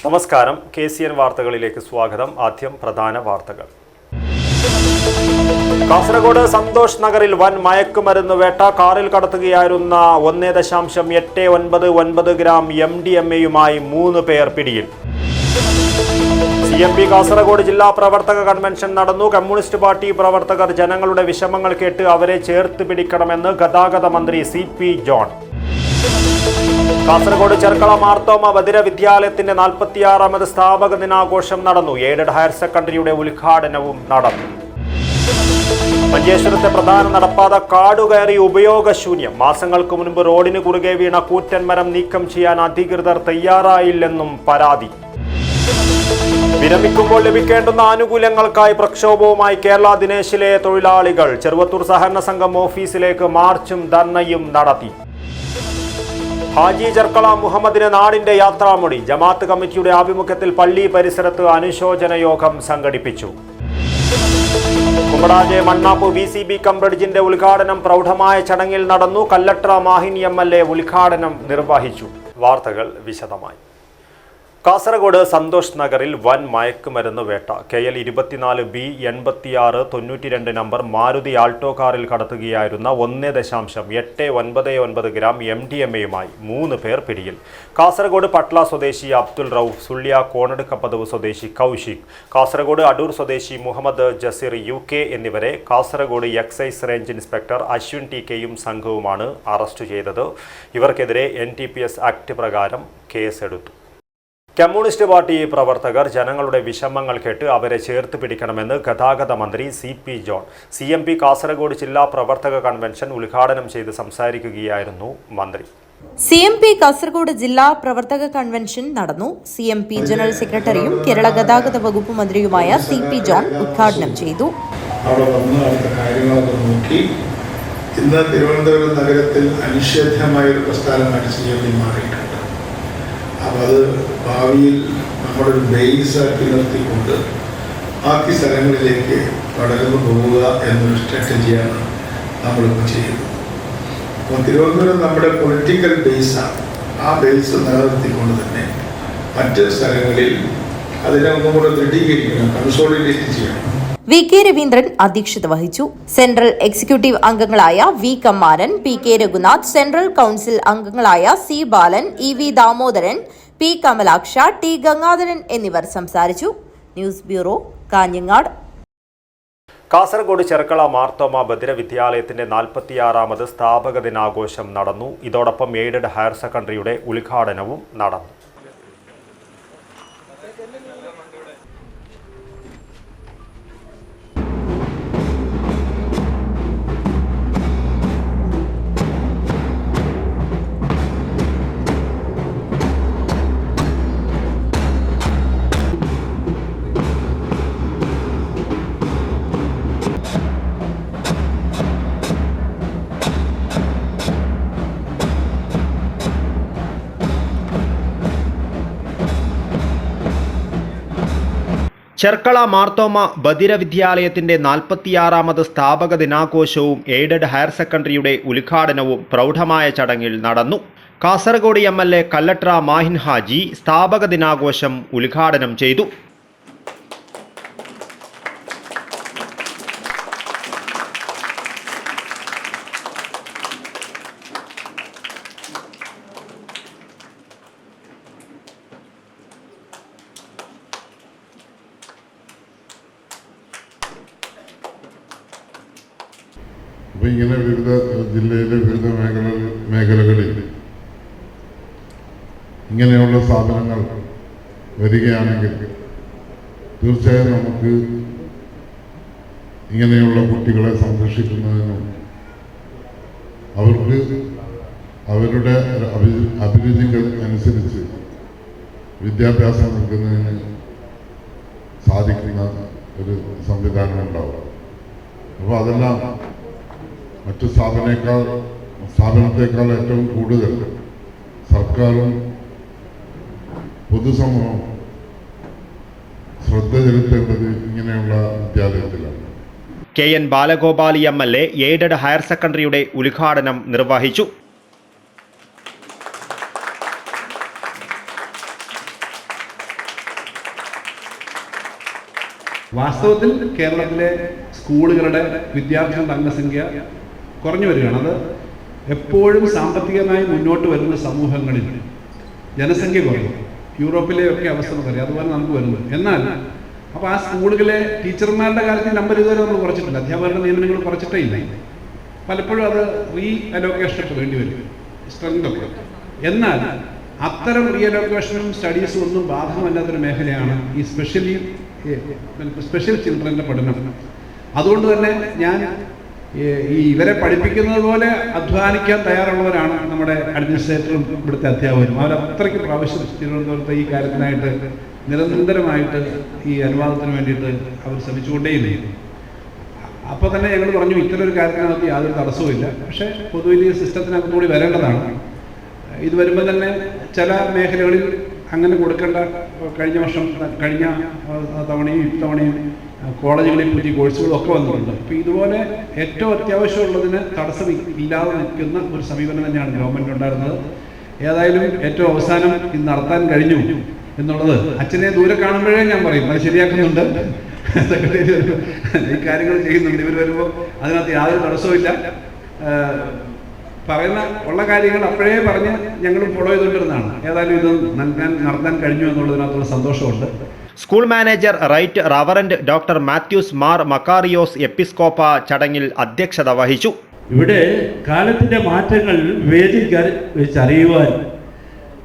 നമസ്കാരം, KCN വാർത്തകളിലേക്ക് സ്വാഗതം. ആദ്യം പ്രധാന വാർത്തകൾ. കാസർഗോഡ് സന്തോഷ് നഗറിൽ വൻ മയക്കുമരുന്ന് വേട്ട. കാറിൽ കടത്തുകയായിരുന്ന 1.899 ഗ്രാം MDMA-യുമായി 3 പേർ പിടിയിൽ. CMP കാസർഗോഡ് ജില്ലാ പ്രവർത്തക കൺവെൻഷൻ നടന്നു. കമ്മ്യൂണിസ്റ്റ് പാർട്ടി പ്രവർത്തകർ ജനങ്ങളുടെ വിഷമങ്ങൾ കേട്ട് അവരെ ചേർത്ത് പിടിക്കണമെന്ന് ഗതാഗത മന്ത്രി CP ജോൺ. കാസർഗോഡ് ചെർക്കള മാർത്തോമ ബദിര വിദ്യാലയത്തിന്റെ 46ാമത് സ്ഥാപക ദിനാഘോഷം നടന്നു. എയ്ഡഡ് ഹയർ സെക്കൻഡറിയുടെ ഉദ്ഘാടനവും നടന്നു. മഞ്ചേശ്വരത്തെ പ്രധാന നടപ്പാത കാടുകയറി ഉപയോഗശൂന്യം. മാസങ്ങൾക്ക് മുൻപ് റോഡിന് കുറുകെ വീണ കൂറ്റൻ മരം നീക്കം ചെയ്യാൻ അധികൃതർ തയ്യാറായില്ലെന്നും പരാതി. വിരമിക്കുമ്പോൾ ലഭിക്കേണ്ടുന്ന ആനുകൂല്യങ്ങൾക്കായി പ്രക്ഷോഭവുമായി കേരള ദിനേശിലെ തൊഴിലാളികൾ. ചെറുവത്തൂർ സഹകരണ സംഘം ഓഫീസിലേക്ക് മാർച്ചും ധർണയും നടത്തി. ഹാജി ചെർക്കള മുഹമ്മദിന് നാടിന്റെ യാത്രാമൊഴി. ജമാഅത്ത് കമ്മിറ്റിയുടെ ആഭിമുഖ്യത്തിൽ പള്ളി പരിസരത്ത് അനുശോചന യോഗം സംഘടിപ്പിച്ചു. കുമ്പടാജെ മണ്ണാപ്പ് VCB ബ്രിഡ്ജിന്റെ ഉദ്ഘാടനം പ്രൗഢമായ ചടങ്ങിൽ നടന്നു. കല്ലട്ര മാഹിൻ MLA ഉദ്ഘാടനം നിർവഹിച്ചു. വാർത്തകൾ വിശദമായി. കാസർഗോഡ് സന്തോഷ് നഗറിൽ വൻ മയക്കുമരുന്ന് വേട്ട. KL 24B8692 number Maruti Alto കാറിൽ കടത്തുകയായിരുന്ന 1.899 ഗ്രാം MDMA-യുമായി 3 പേർ പിടിയിൽ. കാസർഗോഡ് പട്ല സ്വദേശി അബ്ദുൽ റൌഫ്, സുള്ളിയ കോണടുക്കപ്പതവ് സ്വദേശി കൗശിക്, കാസർഗോഡ് അടൂർ സ്വദേശി മുഹമ്മദ് ജസീർ UK എന്നിവരെ Kasaragod excise range inspector Ashwin TK-യും സംഘവുമാണ് അറസ്റ്റ് ചെയ്തത്. ഇവർക്കെതിരെ NTPS ആക്ട് പ്രകാരം കേസെടുത്തു. കമ്മ്യൂണിസ്റ്റ് പാർട്ടി പ്രവർത്തകർ ജനങ്ങളുടെ വിഷമങ്ങൾ കേട്ട് അവരെ ചേർത്ത് പിടിക്കണമെന്ന് ഗതാഗത മന്ത്രി CP ജോൺ. CMP കാസർഗോഡ് ജില്ലാ പ്രവർത്തക കൺവെൻഷൻ ഉദ്ഘാടനം ചെയ്ത് സംസാരിക്കുകയായിരുന്നു മന്ത്രി. CMP കാസർഗോഡ് ജില്ലാ പ്രവർത്തക കൺവെൻഷൻ നടന്നു. CMP ജനറൽ സെക്രട്ടറിയും കേരള ഗതാഗത വകുപ്പ് മന്ത്രിയുമായ CP ജോൺ ഉദ്ഘാടനം ചെയ്തു. ഇന്ന് തിരുവനന്തപുരം നഗരത്തിൽ അനിഷേധ്യമായ ഒരു പ്രസ്ഥാനമാണ് CMP മാറിയിട്ടുണ്ട്. അപ്പോൾ അത് ഭാവിയിൽ നമ്മുടെ ഒരു ബേസാക്കി നിർത്തിക്കൊണ്ട് ബാക്കി സ്ഥലങ്ങളിലേക്ക് പടർന്നു പോവുക എന്നൊരു സ്ട്രാറ്റജിയാണ് നമ്മളിപ്പോൾ ചെയ്യുന്നത്. അപ്പോൾ തിരുവനന്തപുരം നമ്മുടെ പൊളിറ്റിക്കൽ ബേസാണ്. ആ ബേസ് നിലനിർത്തിക്കൊണ്ട് തന്നെ മറ്റ് സ്ഥലങ്ങളിൽ അതിനെ ഒന്നും കൂടെ ദൃഢീകരിക്കണം, കൺസോളിഡേറ്റ് ചെയ്യണം. VK രവീന്ദ്രൻ അധ്യക്ഷത വഹിച്ചു. സെൻട്രൽ എക്സിക്യൂട്ടീവ് അംഗങ്ങളായ V Kammaran, PK Raghunath, central council അംഗങ്ങളായ C Balan, EV Damodaran, P Kamalaksha, T Gangadharan എന്നിവർ സംസാരിച്ചു. News bureau, Kanhangad. കാസർഗോഡ് ചെർക്കള മാർത്തോമ ബദിര വിദ്യാലയത്തിന്റെ 46ാമത് സ്ഥാപക ദിനാഘോഷം നടന്നു. ഇതോടൊപ്പം എയ്ഡഡ് ഹയർ സെക്കൻഡറിയുടെ ഉദ്ഘാടനവും നടന്നു. ചെർക്കള മാർത്തോമ ബദിര വിദ്യാലയത്തിന്റെ 46ാമത് സ്ഥാപക ദിനാഘോഷവും എയ്ഡഡ് ഹയർ സെക്കൻഡറിയുടെ ഉദ്ഘാടനവും പ്രൗഢമായ ചടങ്ങിൽ നടന്നു. കാസർഗോഡ് MLA കല്ലട്ര മാഹിൻ ഹാജി സ്ഥാപക ദിനാഘോഷം ഉദ്ഘാടനം ചെയ്തു. അപ്പോൾ ഇങ്ങനെ വിവിധ ജില്ലയിലെ വിവിധ മേഖലകളിൽ ഇങ്ങനെയുള്ള സ്ഥാപനങ്ങൾ വരികയാണെങ്കിൽ തീർച്ചയായും നമുക്ക് ഇങ്ങനെയുള്ള കുട്ടികളെ സംരക്ഷിക്കുന്നതിനും അവർക്ക് അവരുടെ അഭിരുചിക്ക് അനുസരിച്ച് വിദ്യാഭ്യാസം നൽകുന്നതിന് സാധിക്കുന്ന ഒരു സംവിധാനം ഉണ്ടാവും. അപ്പോൾ അതെല്ലാം മറ്റു സ്ഥാപനത്തെക്കാൾ ഏറ്റവും കൂടുതൽ സർക്കാരും പൊതുസമൂഹം ശ്രദ്ധ ചെലുത്തേണ്ടത് ഇങ്ങനെയുള്ള വിദ്യാലയത്തിലാണ്. KN Balagopal MLA aided higher സെക്കൻഡറിയുടെ ഉദ്ഘാടനം നിർവഹിച്ചു. വാസ്തവത്തിൽ കേരളത്തിലെ സ്കൂളുകളുടെ വിദ്യാർത്ഥികളുടെ അംഗസംഖ്യ കുറഞ്ഞു വരികയാണ്. അത് എപ്പോഴും സാമ്പത്തികമായി മുന്നോട്ട് വരുന്ന സമൂഹങ്ങളിൽ ജനസംഖ്യ കുറയും. യൂറോപ്പിലെയൊക്കെ അവസ്ഥ നമുക്കറിയാം, അതുപോലെ നമുക്ക് വരുന്നു. എന്നാൽ അപ്പോൾ ആ സ്കൂളുകളിലെ ടീച്ചർമാരുടെ കാര്യത്തിൽ നമ്പർ ഇതുവരെ നമ്മൾ കുറച്ചിട്ടില്ല, അധ്യാപകരുടെ നിയമനങ്ങൾ കുറച്ചിട്ടേ ഇല്ല. പലപ്പോഴും അത് റീ അലോക്കേഷനൊക്കെ വേണ്ടി വരും, സ്ട്രെങ്തൊക്കെ. എന്നാൽ അത്തരം റീ അലോക്കേഷനും സ്റ്റഡീസും ഒന്നും ബാധകമല്ലാത്തൊരു മേഖലയാണ് ഈ സ്പെഷ്യൽ ചിൽഡ്രൻ്റെ പഠനം. അതുകൊണ്ട് തന്നെ ഞാൻ ഈ ഇവരെ പഠിപ്പിക്കുന്നത് പോലെ അധ്വാനിക്കാൻ തയ്യാറുള്ളവരാണ് നമ്മുടെ അഡ്മിനിസ്ട്രേറ്ററും ഇവിടുത്തെ അധ്യാപകരും. അവർ അത്രയ്ക്ക് പ്രാവശ്യം തിരുവനന്തപുരത്തെ ഈ കാര്യത്തിനായിട്ട് നിരന്തരമായിട്ട് ഈ അനുവാദത്തിന് വേണ്ടിയിട്ട് അവർ ശ്രമിച്ചുകൊണ്ടേയിരുന്നു. അപ്പോൾ തന്നെ ഞങ്ങൾ പറഞ്ഞു ഇത്തരൊരു കാര്യത്തിനകത്ത് യാതൊരു തടസ്സവുമില്ല, പക്ഷേ പൊതുവിൽ ഈ സിസ്റ്റത്തിനകത്ത് കൂടി വരേണ്ടതാണ്. ഇത് വരുമ്പോൾ തന്നെ ചില മേഖലകളിൽ അങ്ങനെ കൊടുക്കേണ്ട, കഴിഞ്ഞ തവണയും ഇത്തവണയും കോളേജുകളിൽ പുതിയ കോഴ്സുകളും ഒക്കെ വന്നിട്ടുണ്ട്. അപ്പോൾ ഇതുപോലെ ഏറ്റവും അത്യാവശ്യമുള്ളതിന് തടസ്സം ഇല്ലാതെ നിൽക്കുന്ന ഒരു സമീപനം തന്നെയാണ് ഗവൺമെൻറ് ഉണ്ടായിരുന്നത്. ഏതായാലും ഏറ്റവും അവസാനം ഇത് നടത്താൻ കഴിഞ്ഞു എന്നുള്ളത് അച്ഛനെ ദൂരെ കാണുമ്പോഴേ ഞാൻ പറയും, അത് ശരിയാക്കുന്നുണ്ട്, സെക്രട്ടറി ഈ കാര്യങ്ങൾ ചെയ്യുന്നുണ്ട്. ഇവർ വരുമ്പോൾ അതിനകത്ത് യാതൊരു തടസ്സവുമില്ല. പറയുന്ന ഉള്ള കാര്യങ്ങൾ അപ്പോഴേ പറഞ്ഞ് ഞങ്ങളും ഫോളോ ചെയ്തുകൊണ്ടിരുന്നതാണ്. ഏതായാലും ഇത് നടത്താൻ കഴിഞ്ഞു എന്നുള്ളതിനകത്തുള്ള സന്തോഷമുണ്ട്. School manager right reverend doctor Mathews Mar Makarios Episcopa ചടങ്ങിൽ അധ്യക്ഷത വഹിച്ചു. ഇവിടെ കാലത്തിൻ്റെ മാറ്റങ്ങൾ വിവേചിക്കാൻ വെച്ചറിയുവാൻ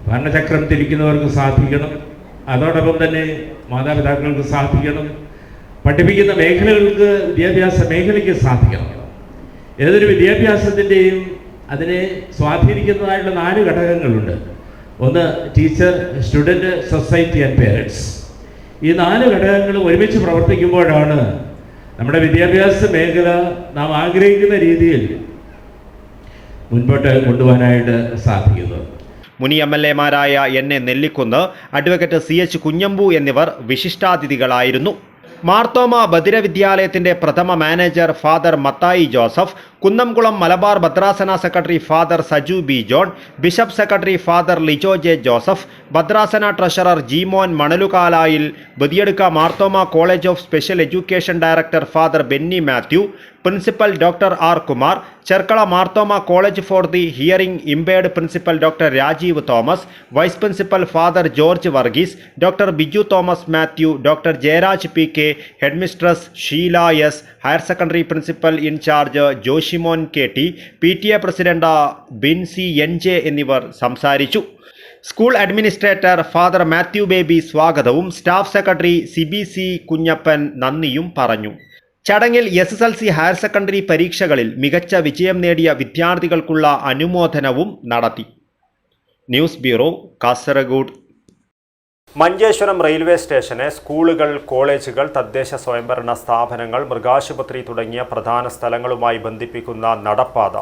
ഭരണചക്രം തിരിക്കുന്നവർക്ക് സാധിക്കണം. അതോടൊപ്പം തന്നെ മാതാപിതാക്കൾക്ക് സാധിക്കണം. പഠിപ്പിക്കുന്ന മേഖലകൾക്ക്, വിദ്യാഭ്യാസ മേഖലയ്ക്ക് സാധിക്കണം. ഏതൊരു വിദ്യാഭ്യാസത്തിൻ്റെയും അതിനെ സ്വാധീനിക്കുന്നതായിട്ടുള്ള 4 ഘടകങ്ങളുണ്ട്. ഒന്ന് teacher, student, society and parents. ഈ 4 ഘടകങ്ങൾ ഒരുമിച്ച് പ്രവർത്തിക്കുമ്പോഴാണ് നമ്മുടെ വിദ്യാഭ്യാസ മേഖല നാം ആഗ്രഹിക്കുന്ന രീതിയിൽ മുൻപോട്ട് കൊണ്ടുപോകാനായിട്ട് സാധിക്കുന്നത്. മുൻ MLA-മാരായ NA Nellikkunnu, advocate CH Kunhambu എന്നിവർ വിശിഷ്ടാതിഥികളായിരുന്നു. മാർത്തോമ ബദിര വിദ്യാലയത്തിന്റെ പ്രഥമ manager father Mathai Joseph, Kunnamkulam Malabar ഭദ്രാസന secretary father Saju B John, bishop secretary father Lijo J Joseph, ഭദ്രാസന treasurer Jeemon Manalukalayil, Badiyadka Marthoma college of special education director father Benny Mathew, principal doctor R Kumar, Cherkala Marthoma college for the hearing impaired principal doctor Rajeev Thomas, vice principal father George Varghese, doctor Biju Thomas Mathew, doctor Jayaraj PK, headmistress Sheela S, higher secondary principal in charge Joshimon KT, PTA president Binsy NJ എന്നിവർ സംസാരിച്ചു. School administrator father Mathew Baby സ്വാഗതവും staff secretary CBC Kunjappan നന്ദിയും പറഞ്ഞു. ചടങ്ങിൽ SSLC higher secondary പരീക്ഷകളിൽ മികച്ച വിജയം നേടിയ വിദ്യാർത്ഥികൾക്കുള്ള അനുമോദനവും നടത്തി. News bureau, Kasaragod. Manjeshwaram railway സ്റ്റേഷനെ സ്കൂളുകൾ, കോളേജുകൾ, തദ്ദേശ സ്വയംഭരണ സ്ഥാപനങ്ങൾ, മൃഗാശുപത്രി തുടങ്ങിയ പ്രധാന സ്ഥലങ്ങളുമായി ബന്ധിപ്പിക്കുന്ന നടപ്പാത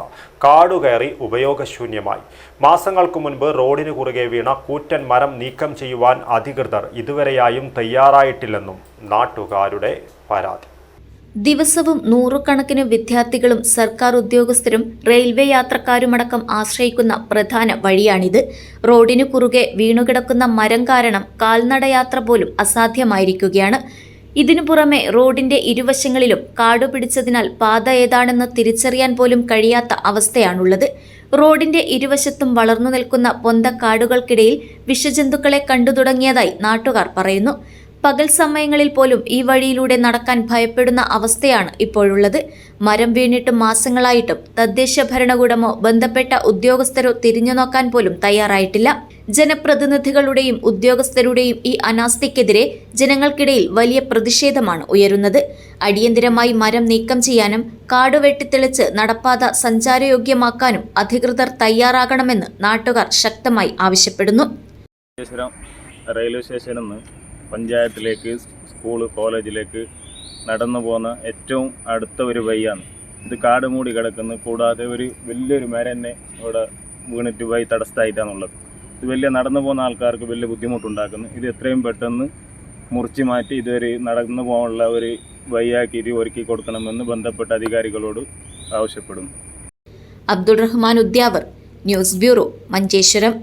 കാടുകയറി ഉപയോഗശൂന്യമായി. മാസങ്ങൾക്കു മുൻപ് റോഡിന് കുറുകെ വീണ കൂറ്റൻ മരം നീക്കം ചെയ്യുവാൻ അധികൃതർ ഇതുവരെയായും തയ്യാറായിട്ടില്ലെന്നും നാട്ടുകാരുടെ പരാതി. ദിവസവും നൂറുകണക്കിന് വിദ്യാർത്ഥികളും സർക്കാർ ഉദ്യോഗസ്ഥരും റെയിൽവേ യാത്രക്കാരുമടക്കം ആശ്രയിക്കുന്ന പ്രധാന വഴിയാണിത്. റോഡിനു കുറുകെ വീണുകിടക്കുന്ന മരം കാരണം കാൽനടയാത്ര പോലും അസാധ്യമായിരിക്കുകയാണ്. ഇതിനു പുറമെ റോഡിന്റെ ഇരുവശങ്ങളിലും കാടുപിടിച്ചതിനാൽ പാത ഏതാണെന്ന് തിരിച്ചറിയാൻ പോലും കഴിയാത്ത അവസ്ഥയാണുള്ളത്. റോഡിന്റെ ഇരുവശത്തും വളർന്നു നിൽക്കുന്ന പൊന്തക്കാടുകൾക്കിടയിൽ വിഷജന്തുക്കളെ കണ്ടു തുടങ്ങിയതായി നാട്ടുകാർ പറയുന്നു. പകൽ സമയങ്ങളിൽ പോലും ഈ വഴിയിലൂടെ നടക്കാൻ ഭയപ്പെടുന്ന അവസ്ഥയാണ് ഇപ്പോഴുള്ളത്. മരം വീണിട്ട് മാസങ്ങളായിട്ടും തദ്ദേശ ഭരണകൂടമോ ബന്ധപ്പെട്ട ഉദ്യോഗസ്ഥരോ തിരിഞ്ഞു നോക്കാൻ പോലും തയ്യാറായിട്ടില്ല. ജനപ്രതിനിധികളുടെയും ഉദ്യോഗസ്ഥരുടെയും ഈ അനാസ്ഥയ്ക്കെതിരെ ജനങ്ങൾക്കിടയിൽ വലിയ പ്രതിഷേധമാണ് ഉയരുന്നത്. അടിയന്തരമായി മരം നീക്കം ചെയ്യാനും കാട് വെട്ടിത്തെളിച്ച് നടപ്പാത സഞ്ചാരയോഗ്യമാക്കാനും അധികൃതർ തയ്യാറാകണമെന്ന് നാട്ടുകാർ ശക്തമായി ആവശ്യപ്പെടുന്നു. റെയിൽവേ സ്റ്റേഷനിൽ നിന്ന് പഞ്ചായത്തിലേക്ക്, സ്കൂള്, കോളേജിലേക്ക് നടന്നു പോകുന്ന ഏറ്റവും അടുത്ത ഒരു വഴിയാണ് ഇത്. കാട് മൂടി കിടക്കുന്നു. കൂടാതെ ഒരു വലിയൊരു മരം തന്നെ ഇവിടെ വീണിട്ട് വഴി തടസ്സമായിട്ടാണുള്ളത്. ഇത് വലിയ നടന്നു പോകുന്ന ആൾക്കാർക്ക് വലിയ ബുദ്ധിമുട്ടുണ്ടാക്കുന്നു. ഇത് എത്രയും പെട്ടെന്ന് മുറിച്ച് മാറ്റി ഇതൊരു നടന്നു പോകാനുള്ള ഒരു വഴിയാക്കി ഒരുക്കി കൊടുക്കണമെന്ന് ബന്ധപ്പെട്ട അധികാരികളോട് ആവശ്യപ്പെടുന്നു. Abdul Rahman Udyavar, news bureau, Manjeshwaram.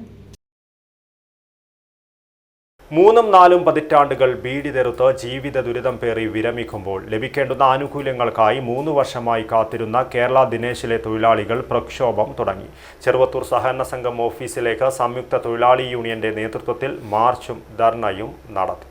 മൂന്നും നാലും പതിറ്റാണ്ടുകൾ ബീഡി തെറുത്ത് ജീവിത ദുരിതം പേറി വിരമിക്കുമ്പോൾ ലഭിക്കേണ്ടുന്ന ആനുകൂല്യങ്ങൾക്കായി 3 വർഷമായി കാത്തിരുന്ന കേരള ദിനേശിലെ തൊഴിലാളികൾ പ്രക്ഷോഭം തുടങ്ങി. ചെറുവത്തൂർ സഹകരണ സംഘം ഓഫീസിലേക്ക് സംയുക്ത തൊഴിലാളി യൂണിയന്റെ നേതൃത്വത്തിൽ മാർച്ചും ധർണയും നടത്തി.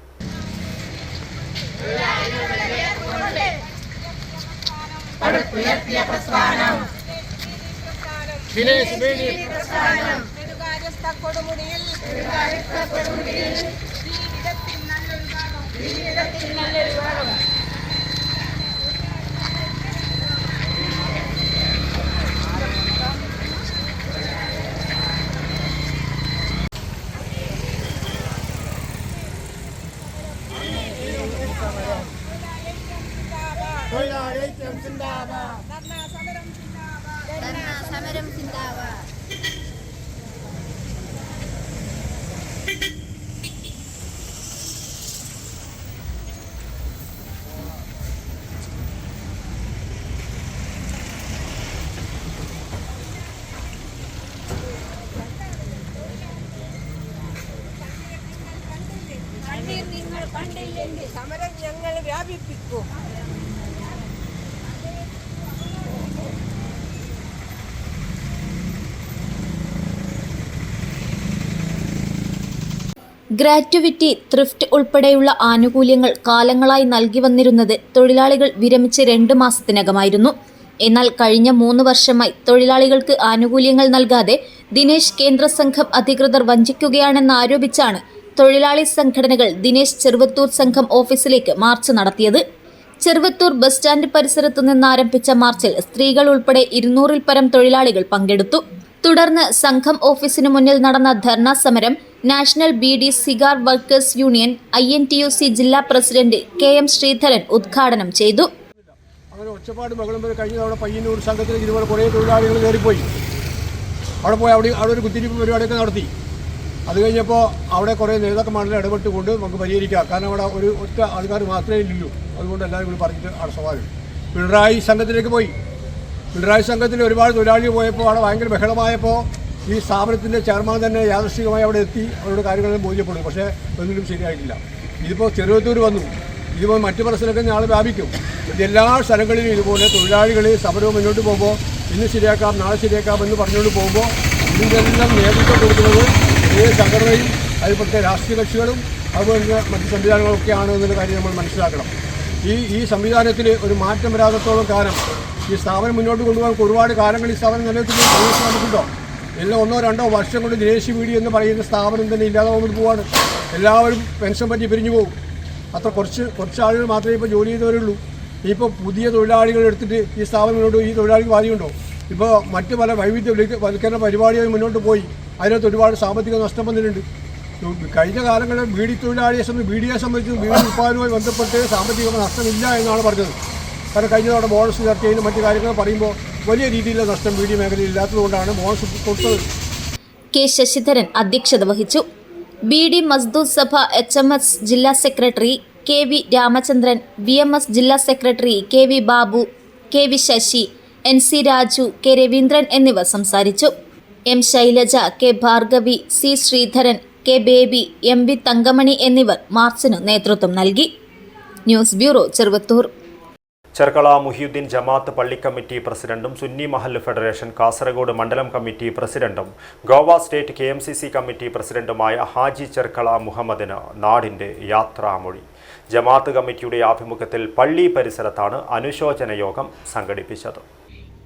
നിങ്ങൾ കണ്ടില്ലെങ്കിൽ സമരം ഞങ്ങൾ വ്യാപിപ്പിക്കും. ഗ്രാറ്റുവിറ്റി, ത്രിഫ്റ്റ് ഉൾപ്പെടെയുള്ള ആനുകൂല്യങ്ങൾ കാലങ്ങളായി നൽകി വന്നിരുന്നത് തൊഴിലാളികൾ വിരമിച്ച് 2 മാസത്തിനകമായിരുന്നു. എന്നാൽ കഴിഞ്ഞ 3 വർഷമായി തൊഴിലാളികൾക്ക് ആനുകൂല്യങ്ങൾ നൽകാതെ ദിനേശ് കേന്ദ്ര സംഘം അധികൃതർ വഞ്ചിക്കുകയാണെന്നാരോപിച്ചാണ് തൊഴിലാളി സംഘടനകൾ ദിനേശ് ചെറുവത്തൂർ സംഘം ഓഫീസിലേക്ക് മാർച്ച് നടത്തിയത്. ചെറുവത്തൂർ ബസ് സ്റ്റാൻഡ് പരിസരത്തു നിന്നാരംഭിച്ച മാർച്ചിൽ സ്ത്രീകൾ ഉൾപ്പെടെ 200-ൽ പരം തൊഴിലാളികൾ പങ്കെടുത്തു. തുടർന്ന് സംഘം ഓഫീസിനു മുന്നിൽ നടന്ന ധർണാ സമരം national beedi cigar workers union INTUC ജില്ലാ പ്രസിഡന്റ് KM ശ്രീധരൻ ഉദ്ഘാടനം ചെയ്തു. അങ്ങനെ ഒച്ചപ്പാട് ബഹളം വരെ കഴിഞ്ഞ തവണ പയ്യന്നൂർ സംഘത്തിൽ ഇതുപോലെ കുറേ തൊഴിലാളികൾ കയറിപ്പോയി. അവിടെ ഒരു കുത്തിരിപ്പ് പരിപാടിയൊക്കെ നടത്തി. അത് കഴിഞ്ഞപ്പോൾ അവിടെ കുറേ നേതാക്കന്മാരുടെ ഇടപെട്ടുകൊണ്ട് നമുക്ക് പരിഹരിക്കാം. കാരണം അവിടെ ഒരു ഒറ്റ ആൾക്കാർ മാത്രമേ ഇല്ലല്ലോ. അതുകൊണ്ട് എല്ലാവരും കൂടി പറഞ്ഞിട്ട് അവിടെ സവാലും പിണറായി സംഘത്തിലേക്ക് പോയി. പിണറായി സംഘത്തിൽ ഒരുപാട് തൊഴിലാളികൾ പോയപ്പോൾ അവിടെ ഭയങ്കര ബഹളമായപ്പോൾ ഈ സ്ഥാപനത്തിൻ്റെ ചെയർമാൻ തന്നെ യാദൃശ്ചികമായി അവിടെ എത്തി അവരുടെ കാര്യങ്ങളെല്ലാം ബോധ്യപ്പെടും. പക്ഷേ ഒന്നിനും ശരിയായിട്ടില്ല. ഇതിപ്പോൾ ചെറുവത്തൂർ വന്നു. ഇതിപ്പോൾ മറ്റു പ്രശ്നമൊക്കെ നാളെ വ്യാപിക്കും. എല്ലാ സ്ഥലങ്ങളിലും ഇതുപോലെ തൊഴിലാളികൾ സമരവും മുന്നോട്ട് പോകുമ്പോൾ ഇന്ന് ശരിയാക്കാം നാളെ ശരിയാക്കാം എന്ന് പറഞ്ഞുകൊണ്ട് പോകുമ്പോൾ ഇതിൻ്റെല്ലാം നേതൃത്വം കൊടുക്കുന്നത് ഏത് സംഘടനയും അതിൽപ്പെട്ട രാഷ്ട്രീയ കക്ഷികളും അതുപോലെ തന്നെ മറ്റ് സംവിധാനങ്ങളൊക്കെയാണ് എന്നുള്ള കാര്യം നമ്മൾ മനസ്സിലാക്കണം. ഈ സംവിധാനത്തിൽ ഒരു മാറ്റം വരാത്തത്തോളം കാലം ഈ സ്ഥാപനം മുന്നോട്ട് കൊണ്ടുപോകാൻ ഒരുപാട് കാലങ്ങൾ ഈ സ്ഥാപനം നിലനിൽക്കുന്ന പ്രവേശനം വന്നിട്ടുണ്ടോ? എല്ലാം 1-2 വർഷം കൊണ്ട് ദിനേശ് ബീഡി എന്ന് പറയുന്ന സ്ഥാപനം തന്നെ ഇല്ലാതെ വന്നിട്ട് പോവാണ്. എല്ലാവരും പെൻഷൻ പറ്റി പിരിഞ്ഞു പോകും. അത്ര കുറച്ച് ആളുകൾ മാത്രമേ ഇപ്പോൾ ജോലി ചെയ്തവരുള്ളൂ. ഇപ്പോൾ പുതിയ തൊഴിലാളികൾ എടുത്തിട്ട് ഈ സ്ഥാപനം മുന്നോട്ട് ഈ തൊഴിലാളിക്ക് ബാധ്യതയുണ്ടോ? ഇപ്പോൾ മറ്റ് പല വൈവിധ്യവൽക്കരണ പരിപാടികൾ മുന്നോട്ട് പോയി. അതിനകത്ത് ഒരുപാട് സാമ്പത്തിക നഷ്ടം വന്നിട്ടുണ്ട്. കഴിഞ്ഞ കാലങ്ങളിൽ ബീഡിയെ സംബന്ധിച്ച് ബീഡി ഉൽപ്പാദനവുമായി ബന്ധപ്പെട്ട് സാമ്പത്തിക നഷ്ടമില്ല എന്നാണ് പറഞ്ഞത്. കാരണം കഴിഞ്ഞ തവണ ബോണസ് ചർച്ചയിലും മറ്റു കാര്യങ്ങൾ പറയുമ്പോൾ വലിയ രീതിയിലുള്ള നഷ്ടം ബീഡി മേഖലയിൽ ഇല്ലാത്തതുകൊണ്ടാണ് ബോണസ് കൊടുത്തത്. K ശശിധരൻ അധ്യക്ഷത വഹിച്ചു. ബീഡി മസ്ദൂർ സഭ HMS ജില്ലാ സെക്രട്ടറി KV രാമചന്ദ്രൻ, VMS ജില്ലാ secretary KV Babu, KV Sasi, NC Raju, K Raveendran എന്നിവർ സംസാരിച്ചു. M Shailaja, K Bhargavi, C Sreedharan, K Baby, MV Thankamani എന്നിവർ മാർച്ചിന് നേതൃത്വം നൽകി. News bureau, Cheruvathur. ചെർക്കള മുഹിയുദ്ദീൻ ജമാഅത്ത് പള്ളി കമ്മിറ്റി പ്രസിഡന്റും സുന്നി മഹല്ല് ഫെഡറേഷൻ കാസർഗോഡ് മണ്ഡലം കമ്മിറ്റി പ്രസിഡന്റും ഗോവ സ്റ്റേറ്റ് KMCC കമ്മിറ്റി പ്രസിഡന്റുമായ ഹാജി ചെർക്കള മുഹമ്മദിന് നാടിൻ്റെ യാത്രാമൊഴി. ജമാഅത്ത് കമ്മിറ്റിയുടെ ആഭിമുഖ്യത്തിൽ പള്ളി പരിസരത്താണ് അനുശോചന യോഗം സംഘടിപ്പിച്ചത്.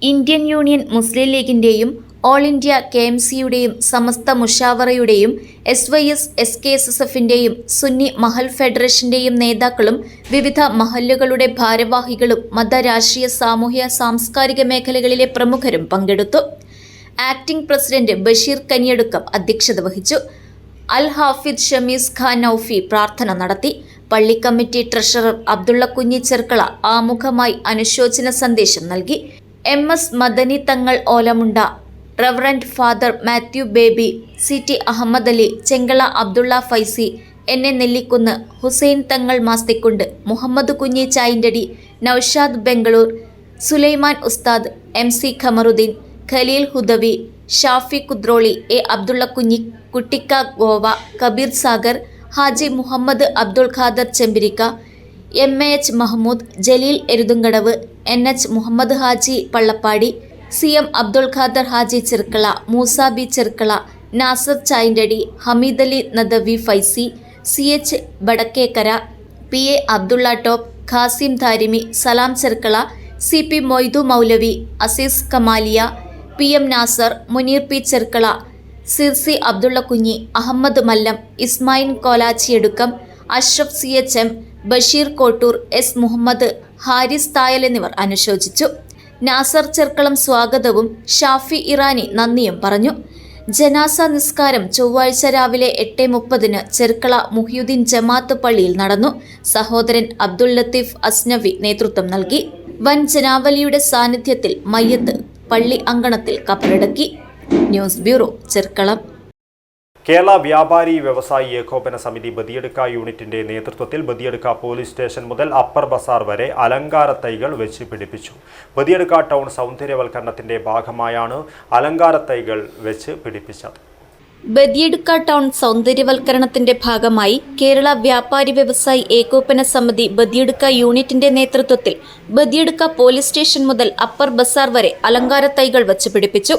ഇന്ത്യൻ യൂണിയൻ മുസ്ലിം ലീഗിന്റെയും ഓൾ ഇന്ത്യ KMCയുടെയും സമസ്ത മുഷാവറയുടെയും SYS SKSSFന്റെയും സുന്നി മഹൽ ഫെഡറേഷന്റെയും നേതാക്കളും വിവിധ മഹല്ലുകളുടെ ഭാരവാഹികളും മത രാഷ്ട്രീയ സാമൂഹ്യ സാംസ്കാരിക മേഖലകളിലെ പ്രമുഖരും പങ്കെടുത്തു. ആക്ടിംഗ് പ്രസിഡന്റ് ബഷീർ കനിയടുക്കം അധ്യക്ഷത വഹിച്ചു. അൽ ഹാഫിദ് ഷമീസ് ഖാൻ നൌഫി പ്രാർത്ഥന നടത്തി. പള്ളി കമ്മിറ്റി ട്രഷറർ അബ്ദുള്ള കുഞ്ഞി ചെർക്കള ആമുഖമായി അനുശോചന സന്ദേശം നൽകി. MS Madani Thangal Olamunda, reverend father Mathew Baby, CT Ahmed Ali, Chengala Abdulla Faizi, NA Nellikkunnu, Hussain Thangal Masthikund, Muhammad Kunhi ചായിൻ്റടി, Naushad Bangalore, Sulaiman ഉസ്താദ്, MC Kamaruddin, Khaleel Hudawi, Shafi Kudroli, A Abdulla Kunhi, Kuttikka Goa, Kabeer Sagar, Haji Muhammad Abdul Khader Chembirikka, MAH Mahmood, Jaleel Eruthumkadavu, NH Muhammad Haji Pallappadi, CM Abdul Khader Haji Cherkala, Moosa B Cherkala, Nasar Chayindadi, Hameed Ali Nadvi Faizi, CH Badakkekara, PA Abdulla top, Khasim Darimi, Salam Cherkala, CP Moidu Moulavi, Azeez Kamaliya, PM Nasar, Muneer P Cherkala, Sirsi Abdulla Kunhi, Ahmed Mallam, Ismail കോലാച്ചിയെടുക്കം, Ashraf CHM, Basheer Kottoor, S Muhammad, Haris തായൽ എന്നിവർ അനുശോചിച്ചു. നാസർ ചെർക്കളം സ്വാഗതവും ഷാഫി ഇറാനി നന്ദിയും പറഞ്ഞു. ജനാസ നിസ്കാരം ചൊവ്വാഴ്ച രാവിലെ 8:30 ചെർക്കള മുഹ്യുദ്ദീൻ ജമാഅത്ത് പള്ളിയിൽ നടന്നു. സഹോദരൻ അബ്ദുൽ ലത്തീഫ് അസ്നവി നേതൃത്വം നൽകി. വൻ ജനാവലിയുടെ സാന്നിധ്യത്തിൽ മയ്യത്ത് പള്ളി അങ്കണത്തിൽ കബറടക്കി. News bureau, Cherkalam. കേരള വ്യാപാരി വ്യവസായി ഏകോപന സമിതി ബദിയടുക്ക യൂണിറ്റിന്റെ നേതൃത്വത്തിൽ ബദിയടുക്ക പോലീസ് സ്റ്റേഷൻ മുതൽ അപ്പർ ബസാർ വരെ അലങ്കാര തൈകൾ വെച്ച് പിടിപ്പിച്ചു. ബദിയടുക്ക ടൗൺ സൗന്ദര്യവൽക്കരണത്തിന്റെ ഭാഗമായാണ് അലങ്കാര തൈകൾ വെച്ച് പിടിപ്പിച്ചത്. ബദിയടുക്ക ടൗൺ സൗന്ദര്യവൽക്കരണത്തിന്റെ ഭാഗമായി കേരള വ്യാപാരി വ്യവസായി ഏകോപന സമിതി ബദിയടുക്ക യൂണിറ്റിന്റെ നേതൃത്വത്തിൽ ബദിയടുക്ക പോലീസ് സ്റ്റേഷൻ മുതൽ അപ്പർ ബസാർ വരെ അലങ്കാര തൈകൾ വെച്ച് പിടിപ്പിച്ചു.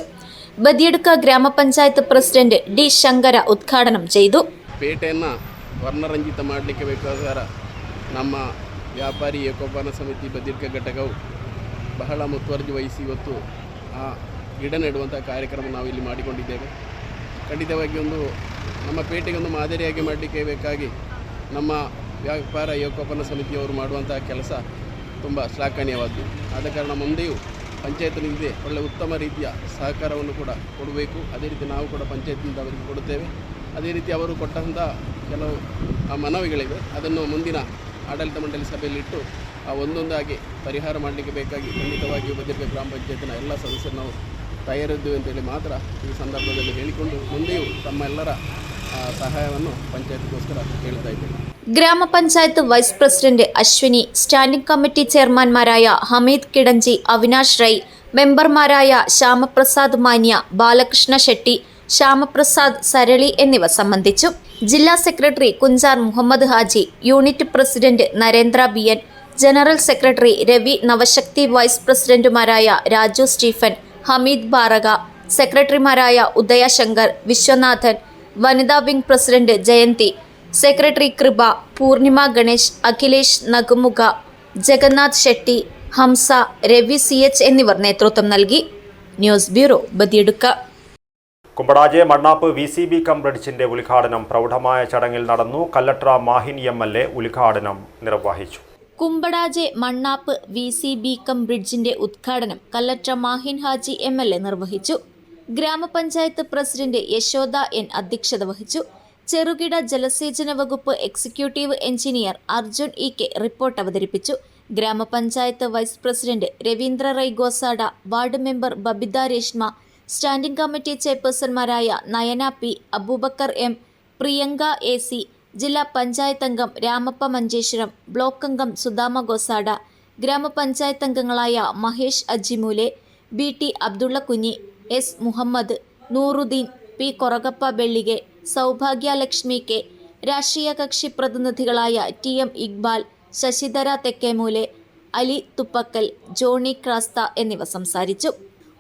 ಬದಿಯಡ್ಕ ಗ್ರಾಮ ಪಂಚಾಯತ್ ಪ್ರೆಸಿಡೆಂಟ್ ಡಿ ಶಂಕರ ಉದ್ಘಾಟನೆ ചെയ്തു. ಪೇಟೆಯನ್ನು ವರ್ಣರಂಜಿತ ಮಾಡಲಿಕ್ಕೆ ಬೇಕಾದ ನಮ್ಮ ವ್ಯಾಪಾರಿ ಏಕೋಪನ ಸಮಿತಿ ಬದಿಯಡ್ಕ ಘಟಕವು ಬಹಳ ಮುತುವರ್ಜಿ ವಹಿಸಿ ಇವತ್ತು ಆ ಗಿಡ ನೆಡುವಂಥ ಕಾರ್ಯಕ್ರಮ ನಾವು ಇಲ್ಲಿ ಮಾಡಿಕೊಂಡಿದ್ದೇವೆ. ಖಂಡಿತವಾಗಿ ನಮ್ಮ ಪೇಟೆಗೆ ಒಂದು ಮಾದರಿಯಾಗಿ ಮಾಡಲಿಕ್ಕೆ ಬೇಕಾಗಿ ನಮ್ಮ ವ್ಯಾಪಾರ ಏಕೋಪನ ಸಮಿತಿಯವರು ಮಾಡುವಂಥ ಕೆಲಸ ತುಂಬ ಶ್ಲಾಘನೀಯವಾದ್ದು. ಆದ ಕಾರಣ ಮುಂದೆಯೂ ಪಂಚಾಯತ್ನಿಂದ ಒಳ್ಳೆಯ ಉತ್ತಮ ರೀತಿಯ ಸಹಕಾರವನ್ನು ಕೂಡ ಕೊಡಬೇಕು. ಅದೇ ರೀತಿ ನಾವು ಕೂಡ ಪಂಚಾಯತ್ನಿಂದ ಅವರಿಗೆ ಕೊಡುತ್ತೇವೆ. ಅದೇ ರೀತಿ ಅವರು ಕೊಟ್ಟಂಥ ಕೆಲವು ಮನವಿಗಳಿವೆ, ಅದನ್ನು ಮುಂದಿನ ಆಡಳಿತ ಮಂಡಳಿ ಸಭೆಯಲ್ಲಿಟ್ಟು ಒಂದೊಂದಾಗಿ ಪರಿಹಾರ ಮಾಡಲಿಕ್ಕೆ ಬೇಕಾಗಿ ಖಂಡಿತವಾಗಿಯೂ ಬದಿಯಡ್ಕ ಗ್ರಾಮ ಪಂಚಾಯತ್ನ ಎಲ್ಲ ಸದಸ್ಯರು ನಾವು ತಯಾರಿದ್ದೇವೆ ಅಂತೇಳಿ ಮಾತ್ರ ಈ ಸಂದರ್ಭದಲ್ಲಿ ಹೇಳಿಕೊಂಡು ಮುಂದೆಯೂ ತಮ್ಮೆಲ್ಲರ ಸಹಾಯವನ್ನು ಪಂಚಾಯತ್ಗೋಸ್ಕರ ಕೇಳ್ತಾ ಇದ್ದೇವೆ. ഗ്രാമ panchayat vice president Ashwini, standing committee ചെയർമാൻമാരായ ഹമീദ് കിടഞ്ചി, അവിനാഷ് റൈ, മെമ്പർമാരായ ശ്യാമപ്രസാദ് മാന്യ, ബാലകൃഷ്ണ ഷെട്ടി, ശ്യാമപ്രസാദ് സരളി എന്നിവർ സംബന്ധിച്ചു. ജില്ലാ secretary Kunchar Muhammad Haji, unit president Narendra BN, general secretary Ravi Navashakti, vice പ്രസിഡന്റുമാരായ രാജു സ്റ്റീഫൻ, ഹമീദ് ബാറക, സെക്രട്ടറിമാരായ ഉദയ ശങ്കർ, വിശ്വനാഥൻ, വനിതാ വിംഗ് പ്രസിഡന്റ് ജയന്തി, സെക്രട്ടറി കൃപ, പൂർണിമ ഗണേഷ്, അഖിലേഷ് നഗുമുഖ, ജഗന്നാഥ് ഷെട്ടി, ഹംസ, രവി CH എന്നിവർ നേതൃത്വം നൽകി. News bureau, Badiyadka. Kumbadaje Mannap VCB cum ബ്രിഡ്ജിന്റെ ഉദ്ഘാടനം പ്രൗഢമായ ചടങ്ങിൽ നടന്നു. കല്ലട്ര മാഹിൻ MLA ഉദ്ഘാടനം നിർവഹിച്ചു. കുമ്പടാജെ മണ്ണാപ്പ് VCB കം ബ്രിഡ്ജിന്റെ ഉദ്ഘാടനം കല്ലട്ര മാഹിൻ ഹാജി MLA നിർവഹിച്ചു. ഗ്രാമപഞ്ചായത്ത് പ്രസിഡന്റ് യശോദ N അധ്യക്ഷത വഹിച്ചു. ചെറുകിട ജലസേചന വകുപ്പ് executive engineer Arjun EK report അവതരിപ്പിച്ചു. ഗ്രാമപഞ്ചായത്ത് vice president Raveendra Rai Gosada, ward member Babitha Reshma, standing committee ചെയർപേഴ്സൺമാരായ Nayana P, Abubakar M, Priyanka AC, ജില്ലാ പഞ്ചായത്ത് അംഗം രാമപ്പ മഞ്ചേശ്വരം, ബ്ലോക്ക് അംഗം സുധാമ ഗോസാഡ, ഗ്രാമപഞ്ചായത്ത് അംഗങ്ങളായ മഹേഷ് അജിമൂലെ, BT അബ്ദുള്ള കുഞ്ഞി, S Muhammad, Nooruddeen, P കൊറകപ്പ ബെള്ളികെ, Sowbhagya Lakshmi K, രാഷ്ട്രീയ കക്ഷി പ്രതിനിധികളായ TM ഇക്ബാൽ, ശശിധര തെക്കേമൂലെ, അലി തുപ്പക്കൽ, ജോണി ക്രാസ്ത എന്നിവർ സംസാരിച്ചു.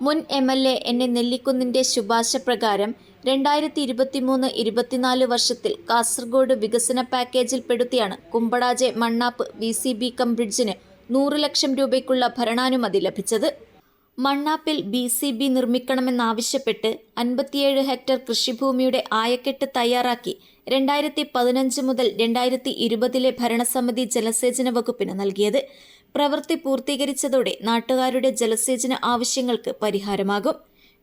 മുൻ MLA NA നെല്ലിക്കുന്നിൻ്റെ ശുപാർശ പ്രകാരം 2023-24 വർഷത്തിൽ കാസർഗോഡ് വികസന പാക്കേജിൽ പെടുത്തിയാണ് കുമ്പടാജെ മണ്ണാപ്പ് VCB കം ബ്രിഡ്ജിന് 100 ലക്ഷം രൂപയ്ക്കുള്ള ഭരണാനുമതി ലഭിച്ചത്. മണ്ണാപ്പിൽ BCB നിർമ്മിക്കണമെന്നാവശ്യപ്പെട്ട് 57 ഹെക്ടർ കൃഷിഭൂമിയുടെ ആയക്കെട്ട് തയ്യാറാക്കി 2015 മുതൽ 2020 ഭരണസമിതി ജലസേചന വകുപ്പിന് നൽകിയത്. പ്രവൃത്തി പൂർത്തീകരിച്ചതോടെ നാട്ടുകാരുടെ ജലസേചന ആവശ്യങ്ങൾക്ക് പരിഹാരമാകും.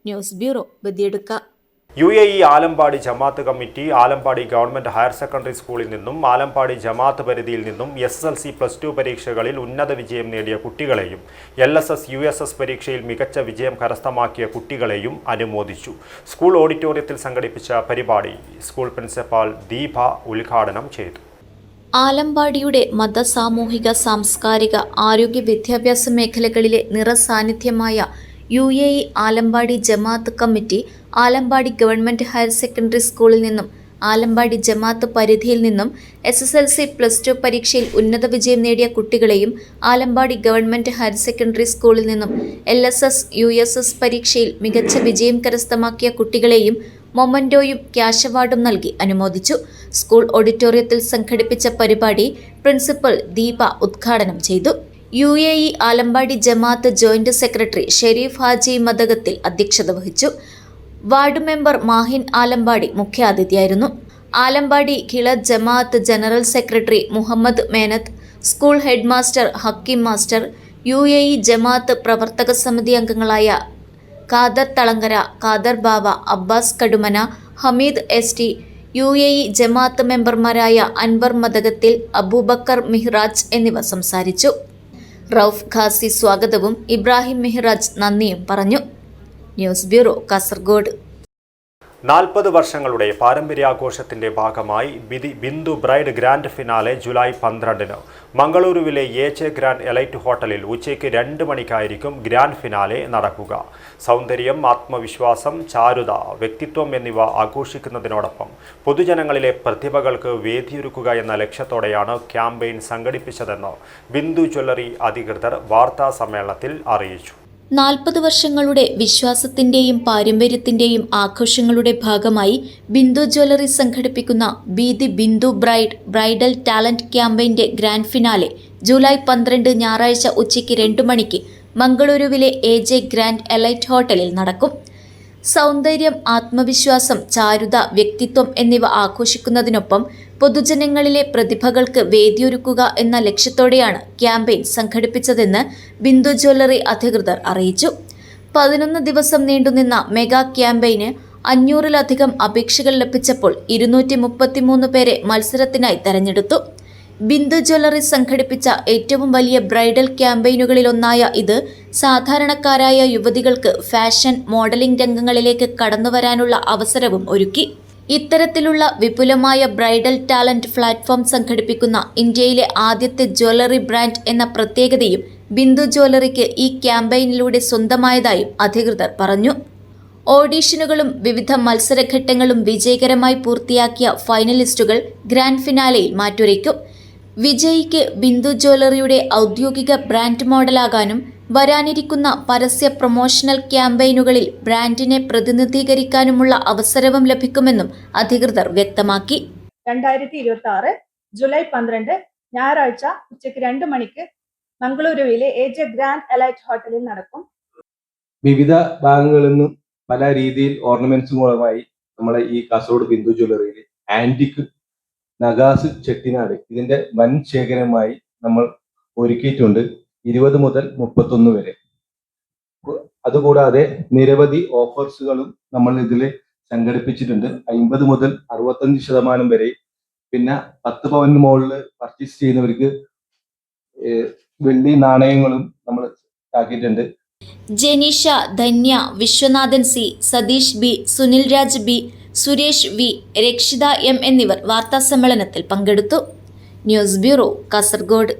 News bureau, Badiyadka. UAE Alampady Jamaat committee Alampady government higher secondary സ്കൂളിൽ നിന്നും ആലമ്പാടി ജമാഅത്ത് പരിധിയിൽ നിന്നും SSLC +2 പരീക്ഷകളിൽ ഉന്നത വിജയം നേടിയ കുട്ടികളെയും LSS USS പരീക്ഷയിൽ മികച്ച വിജയം കരസ്ഥമാക്കിയ കുട്ടികളെയും അനുമോദിച്ചു. സ്കൂൾ ഓഡിറ്റോറിയത്തിൽ സംഘടിപ്പിച്ച പരിപാടി സ്കൂൾ പ്രിൻസിപ്പാൾ ദീപ ഉദ്ഘാടനം ചെയ്തു. ആലമ്പാടിയുടെ മത, സാമൂഹിക, സാംസ്കാരിക, ആരോഗ്യ, വിദ്യാഭ്യാസ മേഖലകളിലെ നിറസാന്നിധ്യമായ UAE Alampady Jamaat committee Alampady government higher secondary സ്കൂളിൽ നിന്നും ആലമ്പാടി ജമാഅത്ത് പരിധിയിൽ നിന്നും SSLC +2 പരീക്ഷയിൽ ഉന്നത വിജയം നേടിയ കുട്ടികളെയും ആലമ്പാടി ഗവൺമെന്റ് ഹയർ സെക്കൻഡറി സ്കൂളിൽ നിന്നും LSS USS പരീക്ഷയിൽ മികച്ച വിജയം കരസ്ഥമാക്കിയ കുട്ടികളെയും മൊമന്റോയും ക്യാഷ് അവാർഡും നൽകി അനുമോദിച്ചു. സ്കൂൾ ഓഡിറ്റോറിയത്തിൽ സംഘടിപ്പിച്ച പരിപാടി പ്രിൻസിപ്പൽ ദീപ ഉദ്ഘാടനം ചെയ്തു. UAE Alampady Jamaat joint secretary Sharif Haji Madakathil അധ്യക്ഷത വഹിച്ചു. വാർഡ് മെമ്പർ മാഹിൻ ആലമ്പാടി മുഖ്യാതിഥിയായിരുന്നു. Alampady Khila Jamaat general secretary Muhammad Menath, school head master Hakeem master, UAE Jamaat പ്രവർത്തക സമിതി അംഗങ്ങളായ ഖാദർ തളങ്കര, ഖാദർ ബാവ, അബ്ബാസ് കടുമന, ഹമീദ് ST, UAE ജമാഅത്ത് മെമ്പർമാരായ അൻവർ മദകത്തിൽ, അബൂബക്കർ മിഹ്റാജ് എന്നിവർ സംസാരിച്ചു. റൌഫ് ഖാസി സ്വാഗതവും ഇബ്രാഹിം മിഹ്റാജ് നന്ദിയും പറഞ്ഞു. News bureau, Kasaragod. 40 വർഷങ്ങളുടെ പാരമ്പര്യാഘോഷത്തിന്റെ ഭാഗമായി Bindu bride grand finale July 12-ന് മംഗളൂരുവിലെ AJ ഗ്രാൻഡ് എലൈറ്റ് ഹോട്ടലിൽ ഉച്ചയ്ക്ക് 2 മണിക്കായിരിക്കും ഗ്രാൻഡ് ഫിനാലെ നടക്കുക. സൗന്ദര്യം, ആത്മവിശ്വാസം, ചാരുത, വ്യക്തിത്വം എന്നിവ ആഘോഷിക്കുന്നതിനോടൊപ്പം പൊതുജനങ്ങളിലെ പ്രതിഭകൾക്ക് വേദിയൊരുക്കുക എന്ന ലക്ഷ്യത്തോടെയാണ് ക്യാമ്പയിൻ സംഘടിപ്പിച്ചതെന്ന് ബിന്ദു ജ്വല്ലറി അധികൃതർ വാർത്താ സമ്മേളനത്തിൽ അറിയിച്ചു. 40 വർഷങ്ങളുടെ വിശ്വാസത്തിന്റെയും പാരമ്പര്യത്തിന്റെയും ആഘോഷങ്ങളുടെ ഭാഗമായി ബിന്ദു ജ്വല്ലറി സംഘടിപ്പിക്കുന്ന ബിന്ദു ബ്രൈഡൽ ടാലന്റ് ക്യാമ്പയിന്റെ ഗ്രാൻഡ് ഫിനാലെ ജൂലൈ 12 ഞായറാഴ്ച ഉച്ചയ്ക്ക് 2 മണിക്ക് മംഗളൂരുവിലെ AJ ഗ്രാൻഡ് എലൈറ്റ് ഹോട്ടലിൽ നടക്കും. സൗന്ദര്യം, ആത്മവിശ്വാസം, ചാരുത, വ്യക്തിത്വം എന്നിവ ആഘോഷിക്കുന്നതിനൊപ്പം പൊതുജനങ്ങളിലെ പ്രതിഭകൾക്ക് വേദിയൊരുക്കുക എന്ന ലക്ഷ്യത്തോടെയാണ് ക്യാമ്പയിൻ സംഘടിപ്പിച്ചതെന്ന് ബിന്ദു ജ്വല്ലറി അധികൃതർ അറിയിച്ചു. 11 ദിവസം നീണ്ടുനിന്ന മെഗാ ക്യാമ്പയിന് 500-ലധികം അപേക്ഷകൾ ലഭിച്ചപ്പോൾ 233 പേരെ മത്സരത്തിനായി തെരഞ്ഞെടുത്തു. ബിന്ദു ജ്വല്ലറി സംഘടിപ്പിച്ച ഏറ്റവും വലിയ ബ്രൈഡൽ ക്യാമ്പയിനുകളിലൊന്നായ ഇത് സാധാരണക്കാരായ യുവതികൾക്ക് ഫാഷൻ, മോഡലിംഗ് രംഗങ്ങളിലേക്ക് കടന്നുവരാനുള്ള അവസരവും ഒരുക്കി. ഇത്തരത്തിലുള്ള വിപുലമായ ബ്രൈഡൽ ടാലന്റ് പ്ലാറ്റ്ഫോം സംഘടിപ്പിക്കുന്ന ഇന്ത്യയിലെ ആദ്യത്തെ ജ്വല്ലറി ബ്രാൻഡ് എന്ന പ്രത്യേകതയും ബിന്ദു ജ്വല്ലറിക്ക് ഈ ക്യാമ്പയിനിലൂടെ സ്വന്തമായതായും അധികൃതർ പറഞ്ഞു. ഓഡീഷനുകളും വിവിധ മത്സരഘട്ടങ്ങളും വിജയകരമായി പൂർത്തിയാക്കിയ ഫൈനലിസ്റ്റുകൾ ഗ്രാൻഡ് ഫിനാലെയിൽ മാറ്റുരയ്ക്കും. വിജയിക്ക് ബിന്ദു ജ്വല്ലറിയുടെ ഔദ്യോഗിക ബ്രാൻഡ് മോഡലാകാനും വരാനിരിക്കുന്ന പരസ്യ പ്രൊമോഷണൽ ക്യാമ്പയിനുകളിൽ ബ്രാൻഡിനെ പ്രതിനിധീകരിക്കാനുമുള്ള അവസരവും ലഭിക്കുമെന്നും അധികൃതർ വ്യക്തമാക്കി. 2026 ജൂലൈ 12 ഞായറാഴ്ച ഉച്ചയ്ക്ക് 2 മണിക്ക് മംഗളൂരുവിലെ AJ ഗ്രാൻഡ് എലൈറ്റ് ഹോട്ടലിൽ നടക്കും. വിവിധ ഭാഗങ്ങളിൽ നിന്നും പല രീതിയിൽ ഓർണമെന്റ്സുകളുമായി നമ്മളെ ഈ കാസർഗോഡ് ബിന്ദു ജ്വല്ലറിയിൽ ആന്റിക് നഗാസ് ചെട്ടിനാട് ഇതിന്റെ വൻ ശേഖരമായി നമ്മൾ ഒരുക്കിയിട്ടുണ്ട്. 20 മുതൽ 31 വരെ. അതുകൂടാതെ നിരവധി ഓഫേഴ്സുകളും നമ്മൾ ഇതിൽ സംഘടിപ്പിച്ചിട്ടുണ്ട്. 50 മുതൽ 65% വരെ. പിന്നെ 10 പവന് മുകളിൽ പർച്ചേസ് ചെയ്യുന്നവർക്ക് വെള്ളി നാണയങ്ങളും നമ്മൾ ആക്കിയിട്ടുണ്ട്. Janeesha, Dhanya, Viswanathan C, Satheesh B, Sunil Raj B, Suresh V, Rakshita M എന്നിവർ വാർത്താസമ്മേളനത്തിൽ പങ്കെടുത്തു. News bureau, Kasaragod.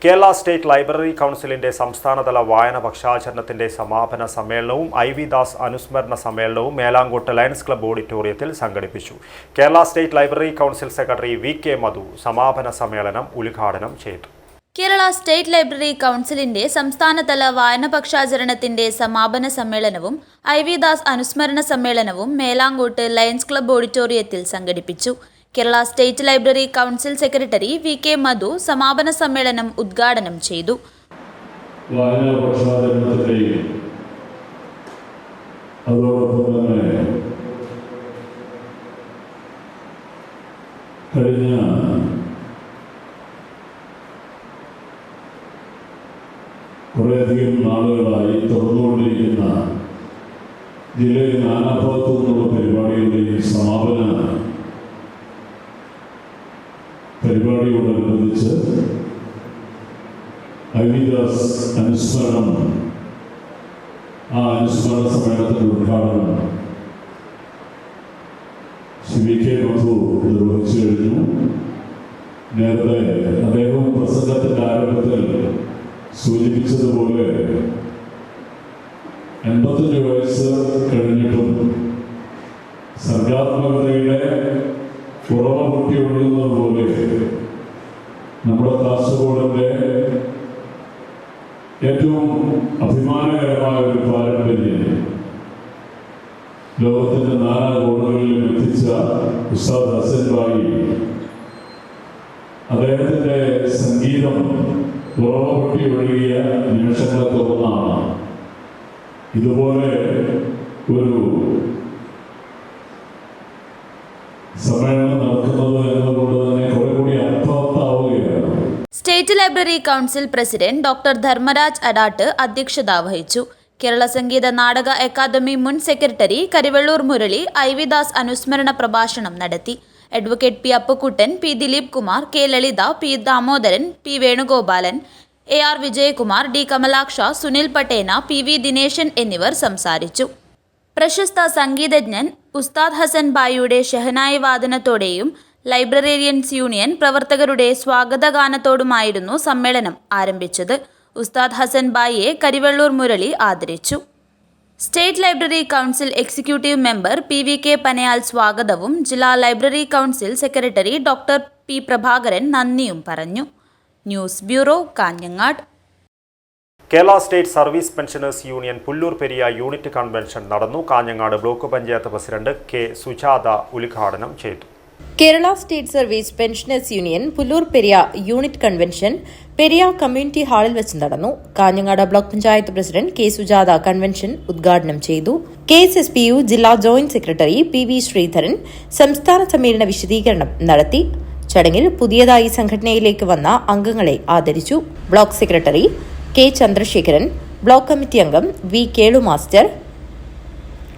Kerala state library കൗൺസിലിന്റെ സംസ്ഥാനതല വായന പക്ഷാചരണത്തിന്റെ സമാപന സമ്മേളനവും IV ദാസ് അനുസ്മരണ സമ്മേളനവും മേലാങ്കോട്ട് ലയൺസ് ക്ലബ്ബ് ഓഡിറ്റോറിയത്തിൽ സംഘടിപ്പിച്ചു. Kerala state library council secretary VK മധു സമാപന സമ്മേളനം ഉദ്ഘാടനം ചെയ്തു. കേരള സ്റ്റേറ്റ് ലൈബ്രറി കൗൺസിലിന്റെ സംസ്ഥാനതല വായന പക്ഷാചരണത്തിന്റെ സമാപന സമ്മേളനവും IV ദാസ് അനുസ്മരണ സമ്മേളനവും മേലാങ്കോട്ട് ലയൺസ് ക്ലബ്ബ് ഓഡിറ്റോറിയത്തിൽ സംഘടിപ്പിച്ചു. Kerala state library council secretary VK മധു സമാപന സമ്മേളനം ഉദ്ഘാടനം ചെയ്തു. വായന പക്ഷാചരണത്തിന്റെയും അതോടൊപ്പം തന്നെ കഴിഞ്ഞ കുറേയധികം നാളുകളായി തുറന്നുകൊണ്ടിരിക്കുന്ന ജില്ലയിൽ നാനാഭാഗത്തു നിന്നുള്ള പരിപാടികളുടെയും സമാപന പരിപാടിയോടനുബന്ധിച്ച് IV ദാസ് അനുസ്മരണം, ആ അനുസ്മരണ സമ്മേളനത്തിന്റെ ഉദ്ഘാടനം ശ്രീ VK മധു നിർവഹിച്ചു കഴിഞ്ഞു. നേരത്തെ അദ്ദേഹം പ്രസംഗത്തിന്റെ ആരംഭത്തിൽ സൂചിപ്പിച്ചതുപോലെ 85 വയസ്സ് കഴിഞ്ഞിട്ടും സർഗാത്മകതയുടെ കുറവ പൊട്ടി ഒഴുകുന്നത് പോലെ നമ്മുടെ കാസർഗോഡിൻ്റെ ഏറ്റവും അഭിമാനകരമായ ഒരു പാരമ്പര്യം ലോകത്തിൻ്റെ നാനാ കോണുകളിലും എത്തിച്ച ഉസ്താദ് ഹസൻ ഭായി, അദ്ദേഹത്തിൻ്റെ സംഗീതം കുറവ പൊട്ടി ഒഴുകിയ നിമിഷങ്ങളൊക്കെ ഒന്നാണ്. ഇതുപോലെ ഒരു സമ്മേളനം നടക്കുന്നത് എന്നതുകൊണ്ട് തന്നെ കുറെ കൂടി അർത്ഥവത്താവുകയാണ്. State library council president doctor Dharmaraj Adat അധ്യക്ഷത വഹിച്ചു. കേരള സംഗീത നാടക അക്കാദമി മുൻ സെക്രട്ടറി കരിവെള്ളൂർ മുരളി IV ദാസ് അനുസ്മരണ പ്രഭാഷണം നടത്തി. Advocate P Appukuttan, P Dileep Kumar, K Lalitha, P Damodaran, P Venugopalan, AR Vijayakumar, D Kamalaksha, Sunil Pattena, PV Dineshan എന്നിവർ സംസാരിച്ചു. പ്രശസ്ത സംഗീതജ്ഞൻ ഉസ്താദ് ഹസൻ ഭായിയുടെ ഷെഹനായി വാദനത്തോടെയും ലൈബ്രറേറിയൻസ് യൂണിയൻ പ്രവർത്തകരുടെ സ്വാഗതഗാനത്തോടുമായിരുന്നു സമ്മേളനം ആരംഭിച്ചത്. ഉസ്താദ് ഹസൻ ഭായിയെ കരിവെള്ളൂർ മുരളി ആദരിച്ചു. State library council executive member PVK Panayal സ്വാഗതവും ജില്ലാ library council secretary doctor P Prabhakaran നന്ദിയും പറഞ്ഞു. News bureau, Kanhangad. Kerala state service pensioners union Pullur Periya unit convention നടന്നു. Kanhangad block panchayat president K Sujatha ഉദ്ഘാടനം ചെയ്തു. Kerala state service pensioners union Pullur Periya unit convention Periya community ഹാളിൽ വെച്ച് നടന്നു. Kanhangad block panchayat president K Sujatha convention ഉദ്ഘാടനം ചെയ്തു. KSSPU ജില്ലാ ജോയിന്റ് സെക്രട്ടറി PV ശ്രീധരൻ സംസ്ഥാന സമ്മേളന വിശദീകരണം നടത്തി. ചടങ്ങിൽ പുതിയതായി സംഘടനയിലേക്ക് വന്ന അംഗങ്ങളെ ആദരിച്ചു. Block secretary K Chandrasekharan, block committee അംഗം V Kelu master,